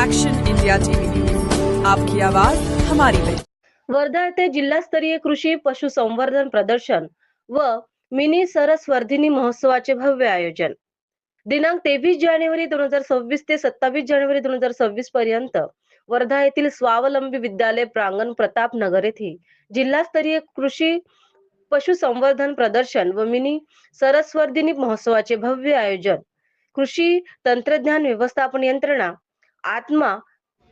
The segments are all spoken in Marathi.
एक्शन इंडिया टीवी न्यूज, आपकी आवाज हमारी पहचान। वर्धा येथे जिल्हास्तरीय कृषी पशुसंवर्धन प्रदर्शन व मिनी सरस्वर्धिनी महोत्सवाचे भव्य आयोजन दिनांक 23 जानेवारी 2026 ते 27 जानेवारी 2026 पर्यंत वर्धा येथील स्वावलंबी विद्यालय प्रांगण प्रताप नगर येथे जिल्हास्तरीय कृषी पशुसंवर्धन प्रदर्शन व मिनी सरस्वर्धिनी महोत्सवाचे भव्य आयोजन कृषी तंत्रज्ञान व्यवस्थापन यंत्रणा आत्मा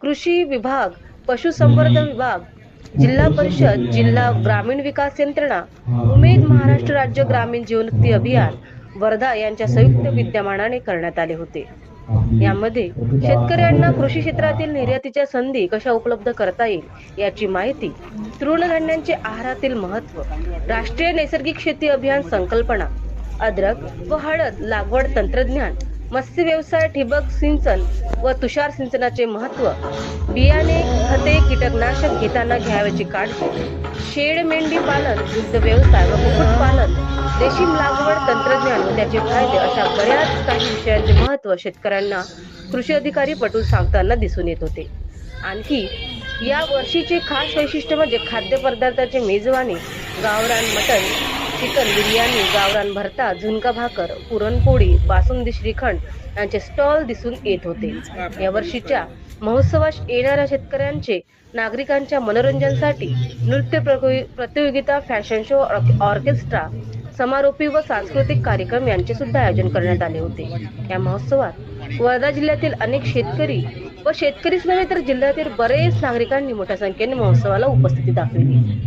कृषी विभाग पशुसंवर्धन विभाग जिल्हा परिषद जिल्हा ग्रामीण विकास यंत्रणा उमेद महाराष्ट्र राज्य ग्रामीण जीवनोन्नती अभियान वर्धा यांच्या संयुक्त विद्यमानाने करण्यात आले होते। यामध्ये शेतकऱ्यांना कृषी क्षेत्रातील निर्यातीच्या संधी कशा उपलब्ध करता येईल याची माहिती, तृणधान्यांचे आहारातील महत्त्व, राष्ट्रीय नैसर्गिक शेती अभियान संकल्पना, अद्रक व हळद लागवड तंत्रज्ञान, मत्स्य व्यवसाय, ठिबक सिंचन व तुषार सिंचनाचे महत्त्व, बियाणे, खते, कीटकनाशक घेताना घ्यावयाची काळजी, शेड मेंढी पालन, दुग्ध व्यवसाय व कुक्कुट पालन, रेशीम लागवड तंत्रज्ञान व त्याचे फायदे अशा बऱ्याच काही विषयांचे महत्त्व शेतकऱ्यांना कृषी अधिकारी पटवून सांगताना दिसून येत होते। आणखी या वर्षीचे खास वैशिष्ट्य म्हणजे खाद्यपदार्थाचे मेजवानी, गावरान मटण, चिकन बिर्याणी, गावरान भरता, झुणका भाकर, पुरणपोळी, बासुंदी, श्रीखंड यांचे स्टॉल दिसून येत होते। या वर्षीच्या महोत्सवास येणाऱ्या शेतकऱ्यांचे नागरिकांच्या मनोरंजनासाठी नृत्य प्रतियोगिता, फॅशन शो, ऑर्केस्ट्रा, समारोपी व सांस्कृतिक कार्यक्रम यांचे सुद्धा आयोजन करण्यात आले होते। या महोत्सवात वर्धा जिल्ह्यातील अनेक शेतकरी व शेतकरीच नव्हे तर जिल्ह्यातील बरेच नागरिकांनी मोठ्या संख्येने महोत्सवाला उपस्थिती दाखवली।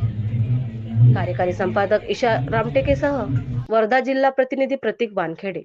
कार्यकारी संपादक ईशा रामटेकेसह वर्धा जिल्हा प्रतिनिधी प्रतीक वानखेडे।